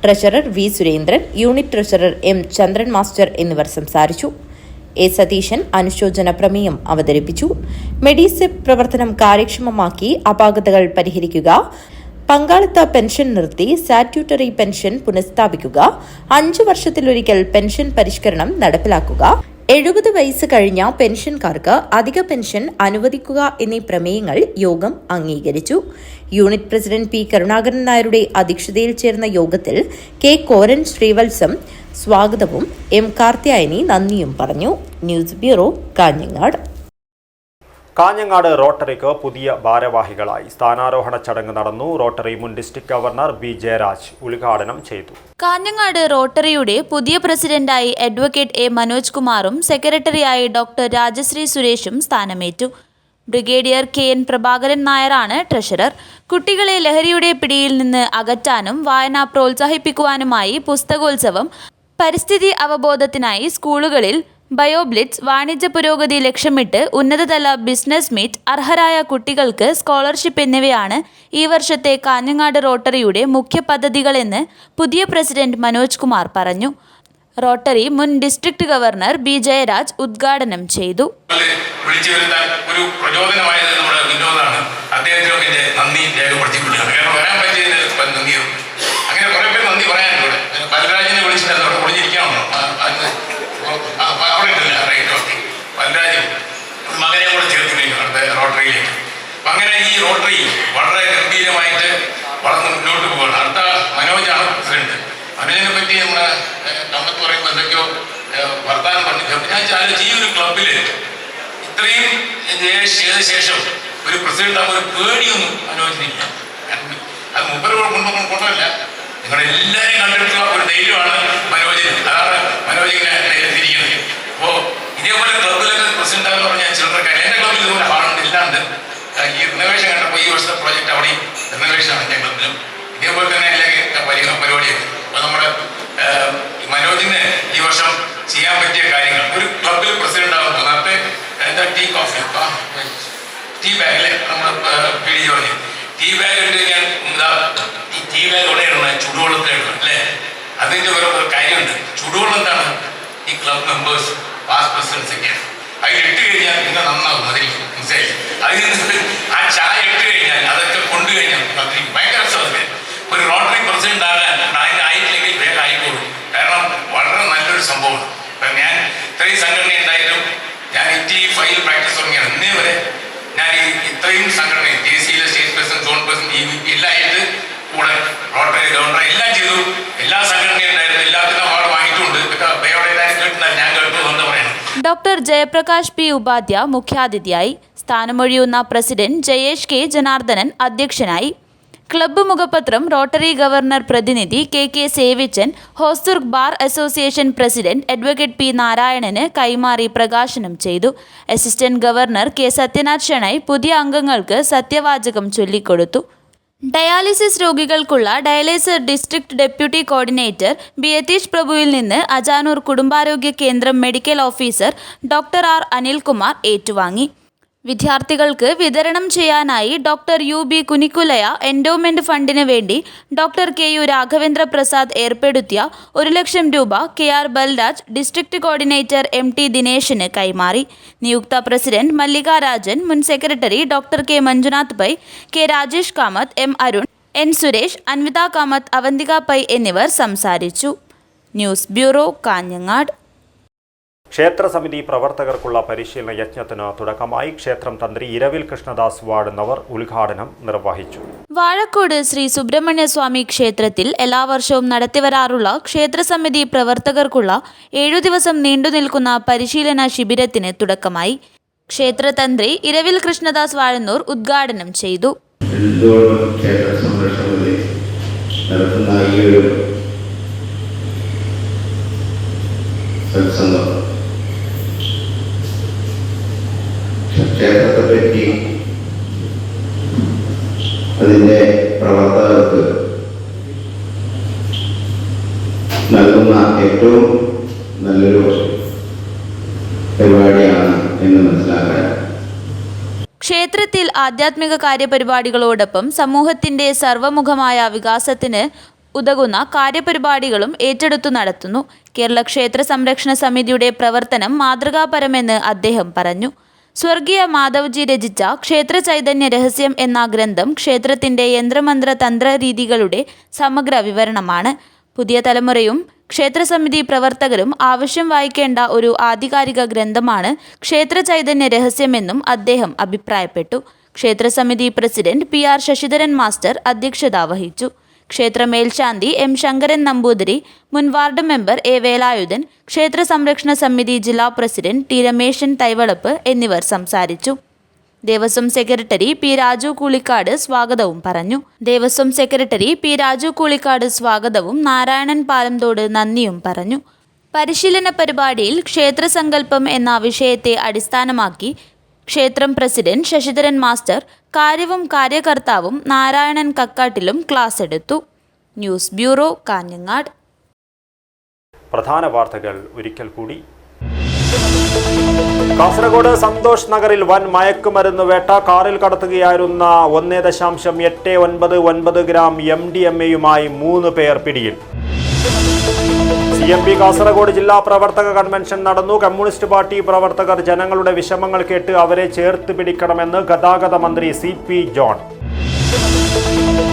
treasurer V Surendran, unit treasurer M ചന്ദ്രൻ മാസ്റ്റർ എന്നിവർ സംസാരിച്ചു. A സതീശൻ അനുശോചന പ്രമേയം അവതരിപ്പിച്ചു. മെഡിസെപ് പ്രവർത്തനം കാര്യക്ഷമമാക്കി അപാകതകൾ പരിഹരിക്കുക, പങ്കാളിത്ത പെൻഷൻ നിർത്തി സാറ്റ്യൂട്ടറി പെൻഷൻ പുനഃസ്ഥാപിക്കുക, 5 വർഷത്തിലൊരിക്കൽ പെൻഷൻ പരിഷ്കരണം നടപ്പിലാക്കുക, 70 വയസ്സ് കഴിഞ്ഞ പെൻഷൻകാർക്ക് അധിക പെൻഷൻ അനുവദിക്കുക എന്നീ പ്രമേയങ്ങൾ യോഗം അംഗീകരിച്ചു. യൂണിറ്റ് പ്രസിഡന്റ് P കരുണാകരൻ നായരുടെ അധ്യക്ഷതയിൽ ചേർന്ന യോഗത്തിൽ K കോരൻ ശ്രീവത്സം സ്വാഗതവും M കാർത്യായനി നന്ദിയും പറഞ്ഞു. News bureau, Kanhangad. കാഞ്ഞങ്ങാട് റോട്ടറിക്ക് പുതിയ ഭാരവാഹികളായി സ്ഥാനാരോഹണ ചടങ്ങ് നടന്നു. റോട്ടറി മുൻ ഡിസ്ട്രിക്ട് ഗവർണർ B ജയരാജ് ഉദ്ഘാടനം ചെയ്തു. കാഞ്ഞങ്ങാട് റോട്ടറിയുടെ പുതിയ പ്രസിഡന്റായി അഡ്വക്കേറ്റ് A മനോജ് കുമാറും സെക്രട്ടറിയായി ഡോക്ടർ രാജശ്രീ സുരേഷും സ്ഥാനമേറ്റു. ബ്രിഗേഡിയർ KN പ്രഭാകരൻ നായരാണ് ട്രഷറർ. കുട്ടികളെ ലഹരിയുടെ പിടിയിൽ നിന്ന് അകറ്റാനും വായന പ്രോത്സാഹിപ്പിക്കുവാനുമായി പുസ്തകോത്സവം, പരിസ്ഥിതി അവബോധത്തിനായി സ്കൂളുകളിൽ ബയോബ്ലിറ്റ്സ്, വാണിജ്യ പുരോഗതി ലക്ഷ്യമിട്ട് ഉന്നതതല ബിസിനസ് മീറ്റ്, അർഹരായ കുട്ടികൾക്ക് സ്കോളർഷിപ്പ് എന്നിവയാണ് ഈ വർഷത്തെ കാഞ്ഞങ്ങാട് റോട്ടറിയുടെ മുഖ്യ പദ്ധതികളെന്ന് പുതിയ പ്രസിഡന്റ് മനോജ് കുമാർ പറഞ്ഞു. റോട്ടറി മുൻ ഡിസ്ട്രിക്ട് ഗവർണർ B ജയരാജ് ഉദ്ഘാടനം ചെയ്തു. ഒരു പ്രചോദനമായത് നമ്മുടെ വിനോദാണ്. അദ്ദേഹത്തിനും എൻ്റെ നന്ദി രേഖപ്പെടുത്തിക്കൊള്ളുകയാണ്. കാരണം വരാൻ പറ്റിയതിന് നന്ദിയും അങ്ങനെ കുറേ പേര് നന്ദി പറയാനുണ്ട്. പലരാജിനെ വിളിച്ചിട്ട് അവിടെ ഒളിഞ്ഞിരിക്കാമോ അവിടെ ഇട്ടില്ല. Right, okay. പലരാജും മകനെ കൂടെ ചേർത്തിരിക്കുന്നു അടുത്ത റോട്ടറിയിലേക്ക്. അപ്പം അങ്ങനെ ഈ റോട്ടറി വളരെ ഗംഭീരമായിട്ട് വളർന്ന് മുന്നോട്ട് പോവുകയാണ്. അടുത്ത മനോജാണ് പ്രസിഡന്റ്. മനോജിനെ പറ്റി നമ്മുടെ കമ്പത്ത് പറയുമ്പോൾ എന്തൊക്കെയോ വർത്താനം പറഞ്ഞു. ഞാൻ ആലോചിച്ച് ഈ ഒരു ക്ലബിൽ ഇത്രയും ശേഷം ഒരു പ്രസിഡന്റ് ആകുമ്പോൾ ഒരു പേടിയൊന്നും മനോജിനില്ല. അത് മുപ്പത് കൊണ്ടല്ല, നിങ്ങളെല്ലാവരെയും കണ്ടിട്ടുള്ള ഒരു ധൈര്യമാണ് മനോജിന്. അതാണ് മനോജിനെ തിരിക്കുന്നത്. അപ്പോൾ ഇതേപോലെ ക്ലബിലൊക്കെ പ്രസിഡന്റ് ആകുന്ന പറഞ്ഞാൽ ചിലർക്കാർ എൻ്റെ ക്ലബിൽ ഇതുപോലെ ഹാളുണ്ട് ഇല്ലാണ്ട് ഈ റിനോവേഷൻ കണ്ടപ്പോൾ ഈ വർഷത്തെ പ്രോജക്റ്റ് അവിടെയും റിനോവേഷനാണ് എൻ്റെ ക്ലബിലും. ഇതേപോലെ തന്നെ എല്ലാ പരിപാടിയൊക്കെ. അപ്പോൾ നമ്മുടെ മനോജിന് ഈ വർഷം ചെയ്യാൻ പറ്റിയ കാര്യങ്ങൾ, ഒരു ക്ലബിൽ പ്രസിഡന്റ് ആകുമ്പോൾ നേരത്തെ എന്താ ടീ കോഫി ടീ ബാഗ് അല്ലേ നമ്മൾ പിടിച്ച് പറഞ്ഞു. ടീ ബാഗ് ഇട്ട് ഞാൻ ഈ ടീ ബാഗ് ഇവിടെ ഇടണം, ചൂടുവെള്ളത്തിലിടണം അല്ലേ. അതിൻ്റെ ഓരോ കാര്യമുണ്ട്. ചൂടുവെള്ളം എന്താണ് ഈ ക്ലബ് മെമ്പേഴ്സ് പാസ്റ്റ് പ്രസിഡൻസ് ഒക്കെയാണ്. അതിൽ ഇട്ട് കഴിഞ്ഞാൽ പിന്നെ നന്നാവും. അതിൽ മനസ്സിലായി. അതിൽ നിന്ന് ആ ചായ ഇട്ട് കഴിഞ്ഞാൽ അതൊക്കെ കൊണ്ടു കഴിഞ്ഞാൽ ഭയങ്കര രസമൊക്കെ. ഒരു റോട്ടറി പ്രസിഡന്റ് ആകാൻ അതിൻ്റെ ആയിട്ടില്ലെങ്കിൽ വേഗം ആയിക്കോളും. കാരണം വളരെ നല്ലൊരു സംഭവമാണ്. ഇപ്പം ഞാൻ ഇത്രയും സംഘടന ഉണ്ടായിട്ടും ഞാൻ ഈ ഫയൽ പ്രാക്ടീസ് തുടങ്ങിയാണ്. ഇന്നേ വരെ ഞാൻ ഇത്രയും സംഘടന JCയിലെ സ്റ്റേറ്റ് പ്രസിഡന്റ്, സോൺ പ്രസിഡന്റ് എല്ലായിട്ട് കൂടെ റോട്ടറി ഗവർണർ എല്ലാം ചെയ്തു. എല്ലാ സംഘടനയും ഉണ്ടായിരുന്നു. എല്ലാത്തിനും അവാർഡ് വാങ്ങിയിട്ടും ഡോക്ടർ ജയപ്രകാശ് പി ഉപാധ്യ മുഖ്യാതിഥിയായി. സ്ഥാനമൊഴിയുന്ന പ്രസിഡന്റ് ജയേഷ് കെ ജനാർദ്ദനൻ അധ്യക്ഷനായി. ക്ലബ്ബ് മുഖപത്രം റോട്ടറി ഗവർണർ പ്രതിനിധി K Sevichan Hosdurg bar association president advocate P നാരായണന് കൈമാറി പ്രകാശനം ചെയ്തു. Assistant governor K Sathyanath Shenoy പുതിയ അംഗങ്ങൾക്ക് സത്യവാചകം ചൊല്ലിക്കൊടുത്തു. ഡയാലിസിസ് രോഗികൾക്കുള്ള dialysis district deputy coordinator B Yathish പ്രഭുവിൽ നിന്ന് അജാനൂർ കുടുംബാരോഗ്യ കേന്ദ്രം medical officer doctor R Anilkumar ഏറ്റുവാങ്ങി. വിദ്യാർത്ഥികൾക്ക് വിതരണം ചെയ്യാനായി doctor U B Kunikulaya endowment ഫണ്ടിന് വേണ്ടി doctor K U Raghavendra Prasad ഏർപ്പെടുത്തിയ 1,00,000 രൂപ K R Balraj district coordinator M T ദിനേശിന് കൈമാറി. നിയുക്ത പ്രസിഡന്റ് മല്ലിക രാജൻ, മുൻ secretary doctor K Manjunath Pai, K Rajesh Kamath, M Arun, N Suresh, Anvitha Kamath, Avanthika Pai എന്നിവർ സംസാരിച്ചു. News bureau, Kanhangad. ക്ഷേത്രസമിതി പ്രവർത്തകർക്കുള്ള പരിശീലന യജ്ഞത്തിന് തുടക്കമായി. ക്ഷേത്രം തന്ത്രി ഇരവിൽ കൃഷ്ണദാസ് വാർഡുന്നവർ ഉദ്ഘാടനം നിർവഹിച്ചു. വാഴക്കോട് ശ്രീ സുബ്രഹ്മണ്യസ്വാമി ക്ഷേത്രത്തിൽ എല്ലാ വർഷവും നടത്തിവരാറുള്ള ക്ഷേത്രസമിതി പ്രവർത്തകർക്കുള്ള 7 ദിവസം നീണ്ടുനിൽക്കുന്ന പരിശീലന ശിബിരത്തിന് തുടക്കമായി. ക്ഷേത്രതന്ത്രി ഇരവിൽ കൃഷ്ണദാസ് വാഴന്നൂർ ഉദ്ഘാടനം ചെയ്തു. ക്ഷേത്രത്തെപ്പറ്റി അതിൻ്റെ പ്രവർത്തകർക്ക് നൽകുന്ന ഏറ്റവും നല്ലൊരു പരിപാടിയാണ് എന്ന് മനസ്സിലാക്കാൻ. ക്ഷേത്രത്തിൽ ആധ്യാത്മിക കാര്യപരിപാടികളോടൊപ്പം സമൂഹത്തിന്റെ സർവമുഖമായ വികാസത്തിന് ഉതകുന്ന കാര്യപരിപാടികളും ഏറ്റെടുത്തു നടത്തുന്നു. കേരള ക്ഷേത്ര സംരക്ഷണ സമിതിയുടെ പ്രവർത്തനം മാതൃകാപരമെന്ന് അദ്ദേഹം പറഞ്ഞു. സ്വർഗീയ മാധവ്ജി രചിച്ച ക്ഷേത്ര ചൈതന്യ രഹസ്യം എന്ന ഗ്രന്ഥം ക്ഷേത്രത്തിന്റെ യന്ത്രമന്ത്ര തന്ത്ര രീതികളുടെ സമഗ്ര വിവരണമാണ്. പുതിയ തലമുറയും ക്ഷേത്രസമിതി പ്രവർത്തകരും ആവശ്യം വായിക്കേണ്ട ഒരു ആധികാരിക ഗ്രന്ഥമാണ് ക്ഷേത്ര ചൈതന്യ രഹസ്യമെന്നും അദ്ദേഹം അഭിപ്രായപ്പെട്ടു. ക്ഷേത്രസമിതി president P R Sasidharan master അധ്യക്ഷത വഹിച്ചു. ക്ഷേത്ര മേൽശാന്തി എം ശങ്കരൻ നമ്പൂതിരി, മുൻ വാർഡ് മെമ്പർ എ വേലായുധൻ, ക്ഷേത്ര സംരക്ഷണ സമിതി ജില്ലാ പ്രസിഡന്റ് ടി രമേശൻ തൈവളപ്പ് എന്നിവർ സംസാരിച്ചു. ദേവസ്വം സെക്രട്ടറി പി രാജു കൂളിക്കാട് സ്വാഗതവും പറഞ്ഞു. ദേവസ്വം സെക്രട്ടറി പി രാജു കൂളിക്കാട് സ്വാഗതവും നാരായണൻ പാലംതോട് നന്ദിയും പറഞ്ഞു. പരിശീലന പരിപാടിയിൽ ക്ഷേത്രസങ്കല്പം എന്ന വിഷയത്തെ അടിസ്ഥാനമാക്കി ക്ഷേത്രം പ്രസിഡന്റ് ശശിധരൻ മാസ്റ്റർ കാര്യവും കാര്യകർത്താവും നാരായണൻ കക്കാട്ടിലും ക്ലാസ് എടുത്തു. News bureau, Kanhangad. പ്രധാന വാർത്തകൾ ഒരിക്കൽ കൂടി. കാസർഗോഡ് സന്തോഷ് നഗറിൽ വൻ മയക്കുമരുന്ന് വേട്ട. കാറിൽ കടത്തുകയായിരുന്ന 1.899 ഗ്രാം MDMA-യുമായി 3 പേർ പിടിയിൽ. CMP കാസർഗോഡ് ജില്ലാ പ്രവർത്തക കൺവെൻഷൻ നടന്നു. കമ്മ്യൂണിസ്റ്റ് പാർട്ടി പ്രവർത്തകർ ജനങ്ങളുടെ വിഷമങ്ങൾ കേട്ട് അവരെ ചേർത്ത് പിടിക്കണമെന്ന് ഗതാഗത മന്ത്രി CP ജോൺ.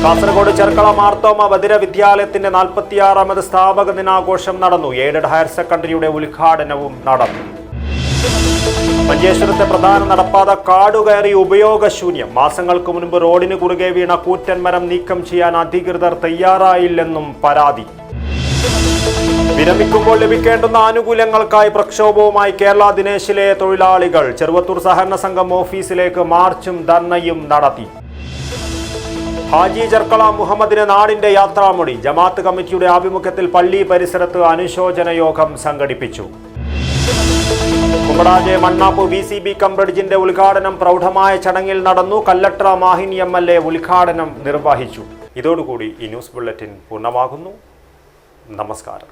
കാസർഗോഡ് ചെർക്കള മാർത്തോമ ബദിര വിദ്യാലയത്തിന്റെ 46ാമത് സ്ഥാപക ദിനാഘോഷം നടന്നു. എയ്ഡഡ് ഹയർ സെക്കൻഡറിയുടെ ഉദ്ഘാടനവും നടന്നു. മഞ്ചേശ്വരത്തെ പ്രധാന നടപ്പാത കാടുകയറി ഉപയോഗശൂന്യം. മാസങ്ങൾക്ക് മുൻപ് റോഡിന് കുറുകെ വീണ കൂറ്റൻ മരം നീക്കം ചെയ്യാൻ അധികൃതർ തയ്യാറായില്ലെന്നും പരാതി. വിരമിക്കുമ്പോൾ ലഭിക്കേണ്ടുന്ന ആനുകൂല്യങ്ങൾക്കായി പ്രക്ഷോഭവുമായി കേരള ദിനേശിലെ തൊഴിലാളികൾ. ചെറുവത്തൂർ സഹകരണ സംഘം ഓഫീസിലേക്ക് മാർച്ചും ധർണയും നടത്തി. ഹാജി ചെർക്കള മുഹമ്മദിന് നാടിന്റെ യാത്രാമൊഴി. ജമാഅത്ത് കമ്മിറ്റിയുടെ ആഭിമുഖ്യത്തിൽ പള്ളി പരിസരത്ത് അനുശോചന യോഗം സംഘടിപ്പിച്ചു. കുമ്പടാജെ മണ്ണാപ്പു BCB ബ്രിഡ്ജിന്റെ ഉദ്ഘാടനം പ്രൗഢമായ ചടങ്ങിൽ നടന്നു. കല്ലട്ര മാഹിനി MLA ഉദ്ഘാടനം നിർവഹിച്ചു. ഇതോടുകൂടി ഈ ന്യൂസ് ബുള്ളറ്റിൻ പൂർണ്ണമാകുന്നു. നമസ്കാരം.